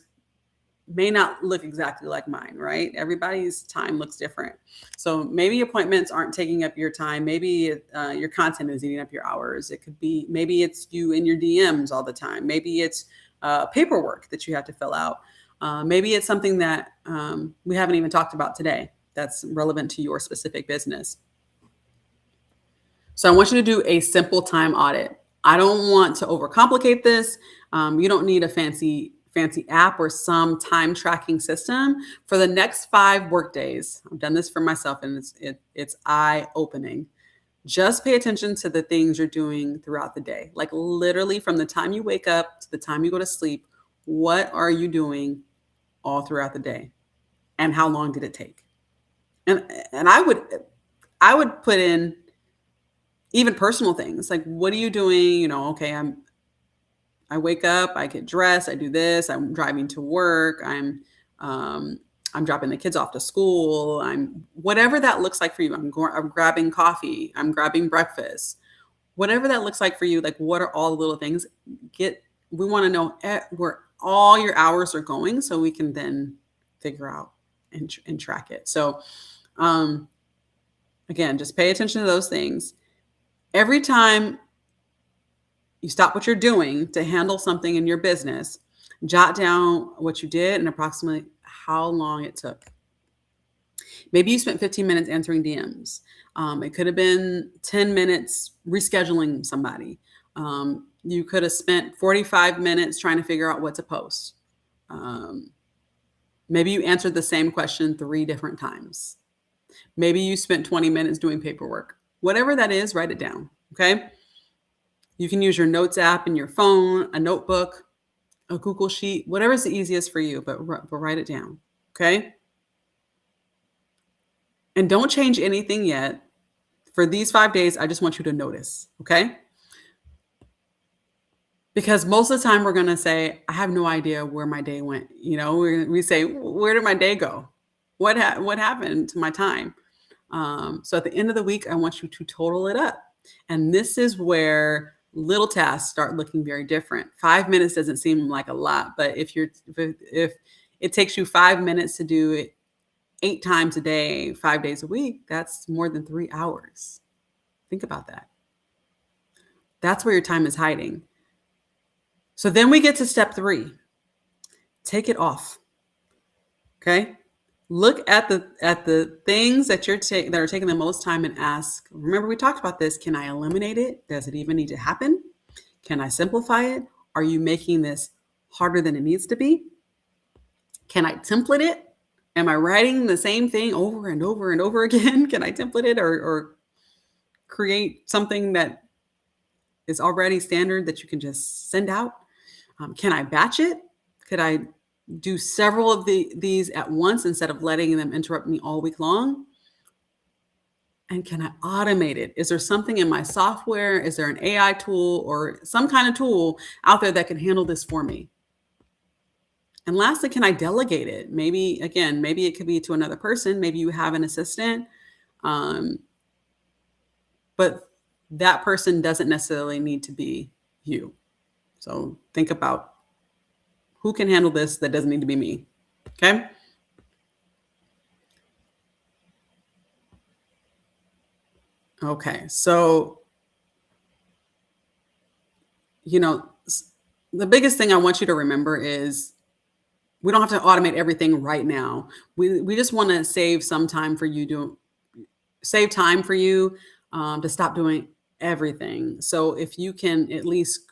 may not look exactly like mine, right? Everybody's time looks different. So maybe appointments aren't taking up your time. Maybe your content is eating up your hours. It could be, maybe it's you in your DMs all the time. Maybe it's paperwork that you have to fill out. Maybe it's something that we haven't even talked about today that's relevant to your specific business. So I want you to do a simple time audit. I don't want to overcomplicate this. You don't need a fancy app or some time tracking system. For the next 5 work days, I've done this for myself, and it's eye-opening. Just pay attention to the things you're doing throughout the day. Like literally from the time you wake up to the time you go to sleep, what are you doing all throughout the day? And how long did it take? And I would put in even personal things. Like, what are you doing? Okay, I wake up, I get dressed, I do this, I'm driving to work, I'm dropping the kids off to school, whatever that looks like for you. I'm grabbing coffee, I'm grabbing breakfast, whatever that looks like for you. Like, what are all the little things? We want to know where all your hours are going, so we can then figure out and track it. So, again, just pay attention to those things. Every time you stop what you're doing to handle something in your business, jot down what you did and approximately how long it took. Maybe you spent 15 minutes answering DMs. It could have been 10 minutes rescheduling somebody. You could have spent 45 minutes trying to figure out what to post. Maybe you answered the same question 3 different times. Maybe you spent 20 minutes doing paperwork. Whatever that is, write it down, okay? You can use your notes app in your phone, a notebook, a Google Sheet, whatever's the easiest for you, but write it down. Okay. And don't change anything yet. For these 5 days, I just want you to notice. Okay. Because most of the time we're going to say, I have no idea where my day went. We say, where did my day go? What happened to my time? So at the end of the week, I want you to total it up. And this is where little tasks start looking very different. 5 minutes doesn't seem like a lot, but if it takes you 5 minutes to do it 8 times a day, 5 days a week, that's more than 3 hours. Think about that. That's where your time is hiding. So then we get to step 3. Take it off. Okay? Look at the things that that are taking the most time and ask, remember we talked about this, can I eliminate it? Does it even need to happen? Can I simplify it? Are you making this harder than it needs to be? Can I template it? Am I writing the same thing over and over and over again? Can I template it or create something that is already standard that you can just send out? Can I batch it? Could I do several of these at once instead of letting them interrupt me all week long? And can I automate it? Is there something in my software? Is there an AI tool or some kind of tool out there that can handle this for me? And lastly, can I delegate it? Maybe it could be to another person. Maybe you have an assistant, but that person doesn't necessarily need to be you. So think about who can handle this that doesn't need to be me. Okay. Okay. So, the biggest thing I want you to remember is we don't have to automate everything right now. We just want to save some time for you to stop doing everything. So if you can at least,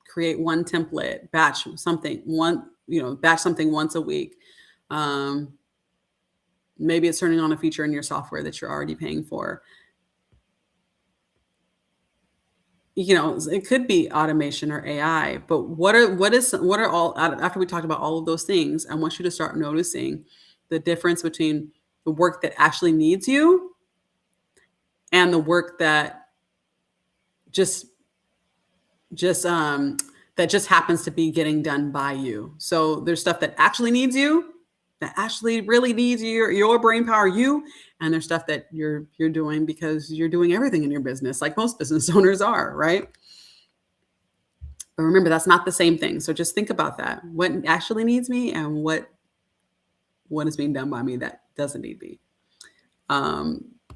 create one template, batch something once a week. Maybe it's turning on a feature in your software that you're already paying for. It could be automation or AI, but what are all, after we talked about all of those things, I want you to start noticing the difference between the work that actually needs you and the work that just happens to be getting done by you. So there's stuff that actually needs you, that actually really needs your brain power, and there's stuff that you're doing because you're doing everything in your business, like most business owners are, right? But remember, that's not the same thing. So just think about that. What actually needs me and what is being done by me that doesn't need me.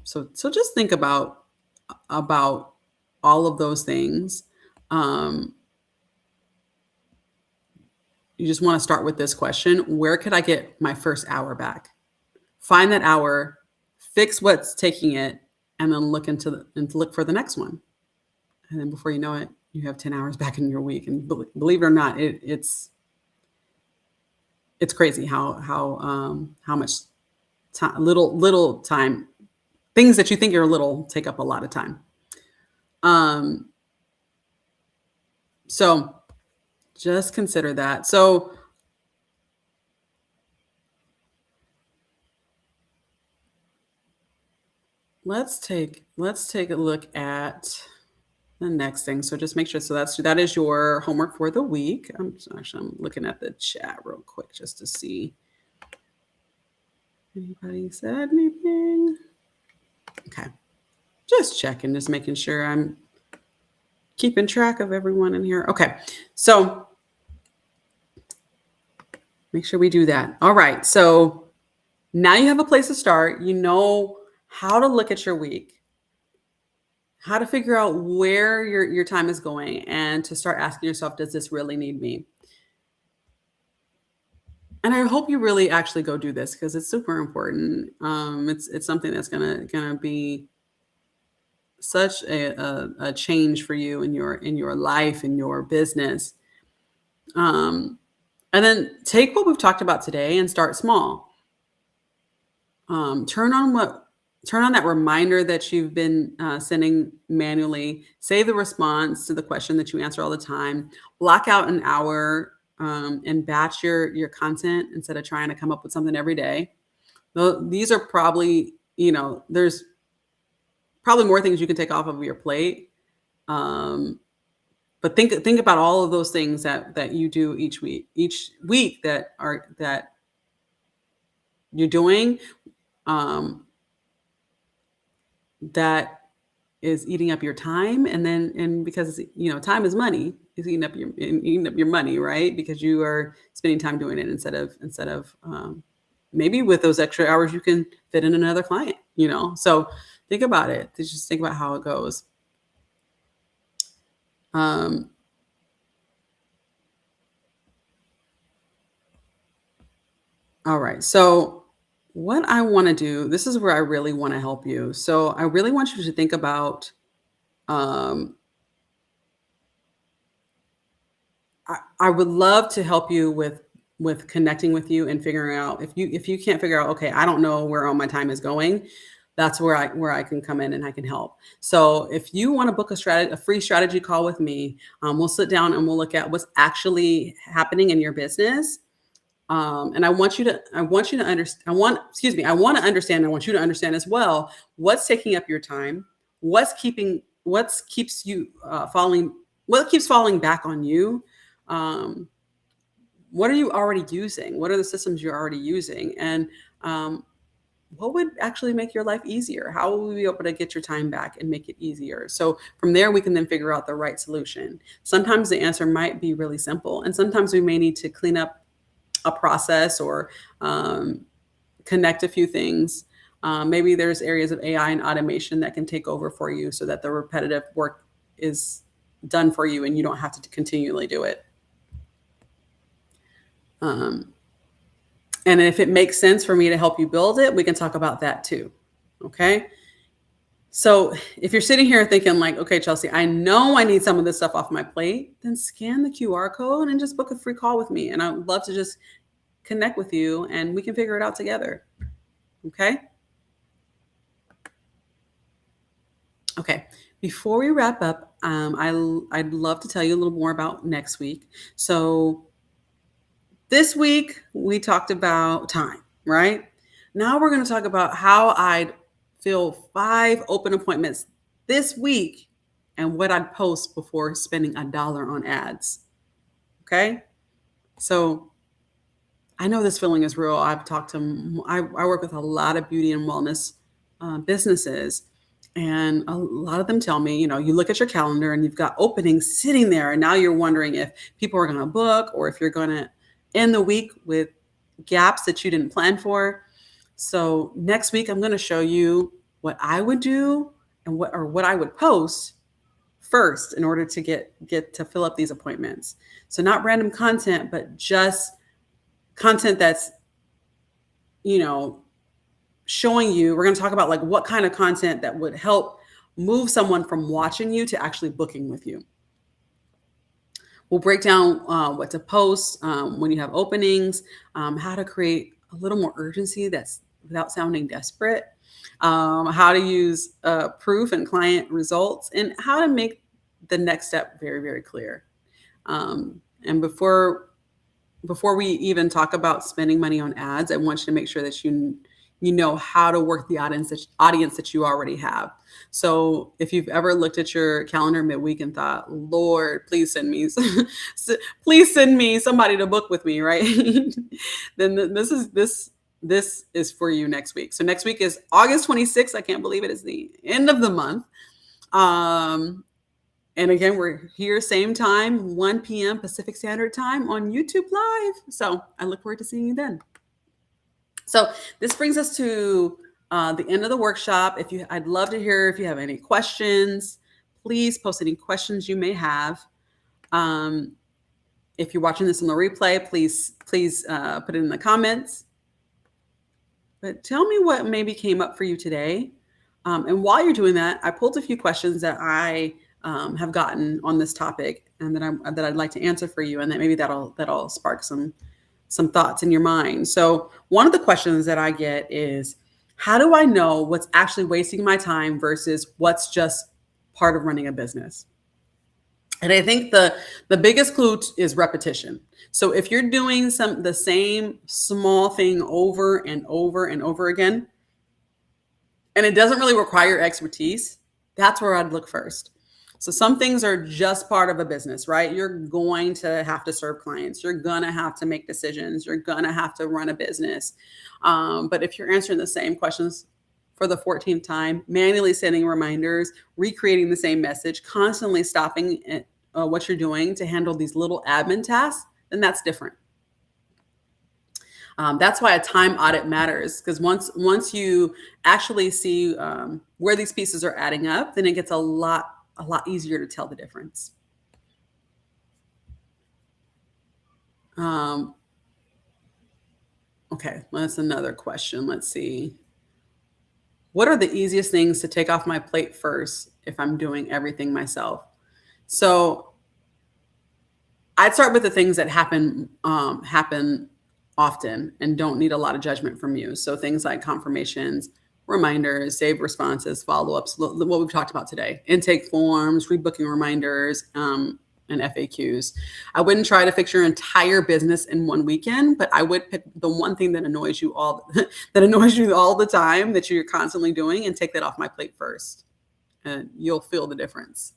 So just think about all of those things. You just want to start with this question: where could I get my first hour back? Find that hour, fix what's taking it, and then look for the next one. And then before you know it, you have 10 hours back in your week. And believe it or not, it's crazy how much time, little time, things that you think are little take up a lot of time. So just consider that. So let's take a look at the next thing. So just make sure. So that is your homework for the week. I'm looking at the chat real quick just to see. Anybody said anything? Okay. Just checking, just making sure I'm keeping track of everyone in here. Okay. So make sure we do that. All right. So now you have a place to start. You know how to look at your week, how to figure out where your time is going, and to start asking yourself, does this really need me? And I hope you really actually go do this because it's super important. It's something that's gonna be such a change for you in your life, in your business. And then take what we've talked about today and start small. Turn on what Turn on that reminder that you've been sending manually. Save the response to the question that you answer all the time. Block out an hour and batch your content instead of trying to come up with something every day. These are probably, there's probably more things you can take off of your plate. But think about all of those things that you do each week that you're doing that is eating up your time, and because time is money, is eating up your money, right? Because you are spending time doing it instead of maybe with those extra hours you can fit in another client. So think about it. Just think about how it goes. All right. So what I want to do, this is where I really want to help you. So I really want you to think about, I would love to help you with connecting with you and figuring out if you can't figure out, okay, I don't know where all my time is going. That's where I can come in and I can help. So if you want to book a free strategy call with me, we'll sit down and we'll look at what's actually happening in your business. And I want to understand. I want to understand. I want you to understand as well what's taking up your time, what keeps you what keeps falling back on you. What are you already using? What are the systems you're already using? And what would actually make your life easier? How will we be able to get your time back and make it easier? So from there, we can then figure out the right solution. Sometimes the answer might be really simple, and sometimes we may need to clean up a process or connect a few things. Maybe there's areas of AI and automation that can take over for you so that the repetitive work is done for you and you don't have to continually do it. And if it makes sense for me to help you build it, we can talk about that too. Okay. So if you're sitting here thinking like, okay, Chelsea, I know I need some of this stuff off my plate, then scan the QR code and just book a free call with me. And I'd love to just connect with you and we can figure it out together. Okay. Okay. Before we wrap up, I'd love to tell you a little more about next week. So this week we talked about time, right? Now we're going to talk about how I'd fill 5 open appointments this week and what I'd post before spending $1 on ads. Okay. So I know this feeling is real. I work with a lot of beauty and wellness businesses, and a lot of them tell me, you look at your calendar and you've got openings sitting there, and now you're wondering if people are going to book or if you're going to end the week with gaps that you didn't plan for. So next week, I'm going to show you what I would do and what I would post first in order to get to fill up these appointments. So not random content, but just content that's, showing you. We're going to talk about like what kind of content that would help move someone from watching you to actually booking with you. We'll break down what to post when you have openings, how to create a little more urgency that's without sounding desperate, how to use proof and client results, and how to make the next step very, very clear. And before we even talk about spending money on ads, I want you to make sure that you know how to work the audience that you already have. So if you've ever looked at your calendar midweek and thought, Lord, please send me somebody to book with me, right? Then this is for you next week. So next week is August 26th. I can't believe it is the end of the month. And again, we're here same time, 1 p.m. Pacific Standard Time on YouTube Live. So I look forward to seeing you then. So this brings us to the end of the workshop. I'd love to hear if you have any questions. Please post any questions you may have. If you're watching this on the replay, please put it in the comments. But tell me what maybe came up for you today. And while you're doing that, I pulled a few questions that I have gotten on this topic and that I'd like to answer for you, and that maybe that'll spark some thoughts in your mind. So one of the questions that I get is, How do I know what's actually wasting my time versus what's just part of running a business? And I think the biggest clue is repetition. So if you're doing the same small thing over and over and over again, and it doesn't really require expertise, that's where I'd look first. So some things are just part of a business, right? You're going to have to serve clients. You're going to have to make decisions. You're going to have to run a business. But if you're answering the same questions for the 14th time, manually sending reminders, recreating the same message, constantly stopping what you're doing to handle these little admin tasks, then that's different. That's why a time audit matters, because once you actually see where these pieces are adding up, then it gets a lot easier to tell the difference. Okay, that's another question. Let's see. What are the easiest things to take off my plate first if I'm doing everything myself? So I'd start with the things that happen often and don't need a lot of judgment from you. So things like confirmations, reminders, saved responses, follow-ups, what we've talked about today, intake forms, rebooking reminders, and FAQs. I wouldn't try to fix your entire business in one weekend, but I would pick the one thing that annoys you all the time that you're constantly doing and take that off my plate first. And you'll feel the difference.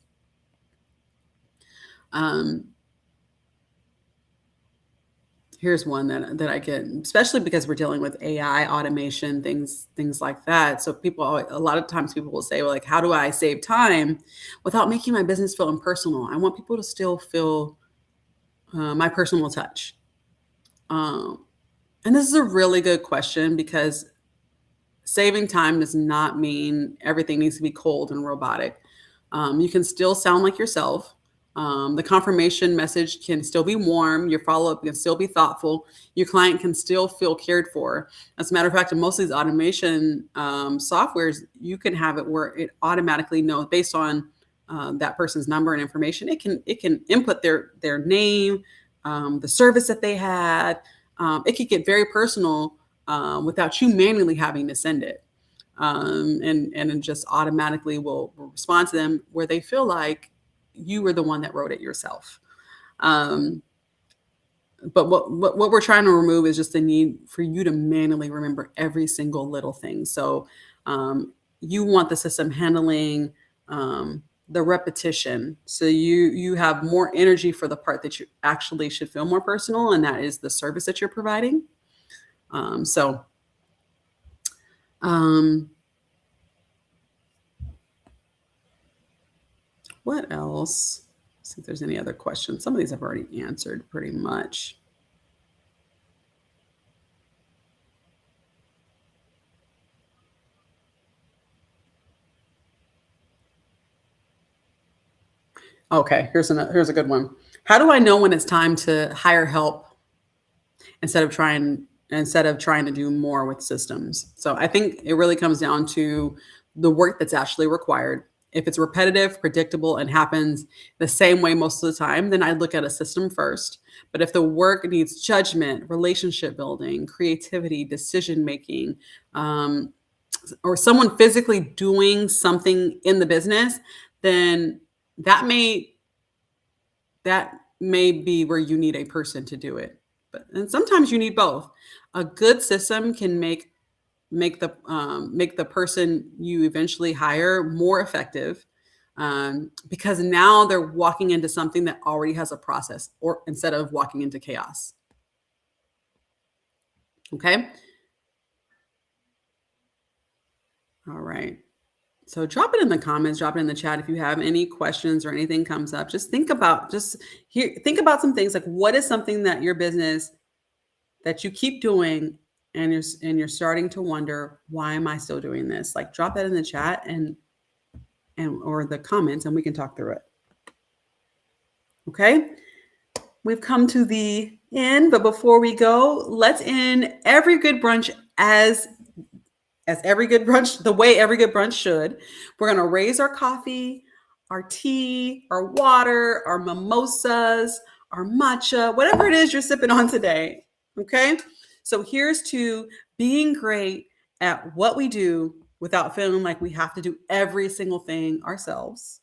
Here's one that I get, especially because we're dealing with AI, automation, things like that. So a lot of times people will say, well, like, how do I save time without making my business feel impersonal? I want people to still feel my personal touch. And this is a really good question, because saving time does not mean everything needs to be cold and robotic. You can still sound like yourself. The confirmation message can still be warm. Your follow-up can still be thoughtful. Your client can still feel cared for. As a matter of fact, in most of these automation softwares, you can have it where it automatically knows based on that person's number and information. It can input their name, the service that they had. It could get very personal without you manually having to send it. And it just automatically will respond to them where they feel like you were the one that wrote it yourself. But what we're trying to remove is just the need for you to manually remember every single little thing. So you want the system handling the repetition. So you have more energy for the part that you actually should feel more personal, and that is the service that you're providing. What else? Let's see if there's any other questions. Some of these I've already answered pretty much. Okay, here's a good one. How do I know when it's time to hire help instead of trying to do more with systems? So I think it really comes down to the work that's actually required. If it's repetitive, predictable, and happens the same way most of the time, then I look at a system first. But if the work needs judgment, relationship building, creativity, decision making, or someone physically doing something in the business, then that may be where you need a person to do it. And sometimes you need both. A good system can make the person you eventually hire more effective, because now they're walking into something that already has a process, or instead of walking into chaos. Okay. All right. So drop it in the comments, drop it in the chat if you have any questions or anything comes up. Just think about some things, like what is something that your business that you keep doing and you're starting to wonder, why am I still doing this? Like, drop that in the chat and or the comments, and we can talk through it. Okay. We've come to the end, but before we go, let's end every good brunch as every good brunch, the way every good brunch should. We're going to raise our coffee, our tea, our water, our mimosas, our matcha, whatever it is you're sipping on today. Okay. So here's to being great at what we do without feeling like we have to do every single thing ourselves.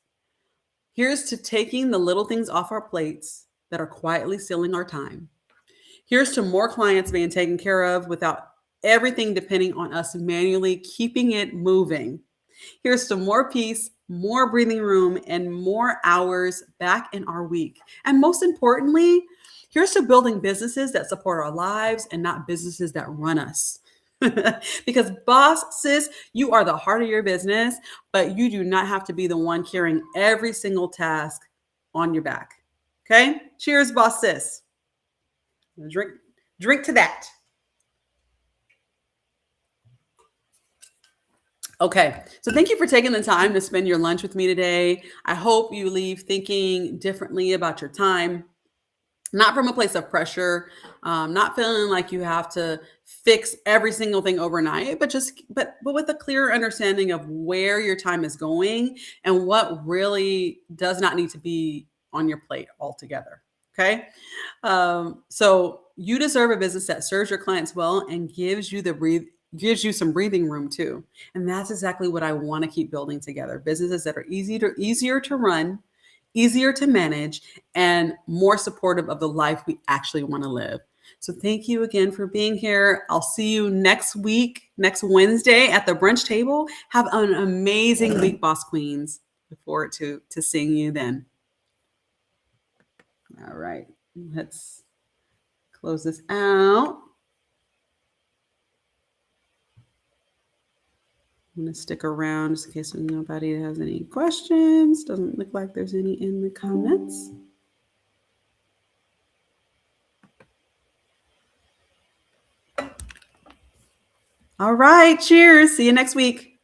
Here's to taking the little things off our plates that are quietly stealing our time. Here's to more clients being taken care of without everything depending on us manually keeping it moving. Here's to more peace, more breathing room, and more hours back in our week. And most importantly, here's to building businesses that support our lives and not businesses that run us. Because boss sis, you are the heart of your business, but you do not have to be the one carrying every single task on your back. Okay? Cheers, boss sis. Drink to that. Okay, so thank you for taking the time to spend your lunch with me today. I hope you leave thinking differently about your time, not from a place of pressure, not feeling like you have to fix every single thing overnight, but with a clear understanding of where your time is going and what really does not need to be on your plate altogether. Okay, so you deserve a business that serves your clients well and gives you some breathing room too. And that's exactly what I want to keep building together. Businesses that are easier to run, easier to manage, and more supportive of the life we actually want to live. So thank you again for being here. I'll see you next week, next Wednesday at the brunch table. Have an amazing week, Boss Queens. Look forward to seeing you then. All right, let's close this out. I'm going to stick around just in case nobody has any questions. Doesn't look like there's any in the comments. All right, cheers. See you next week.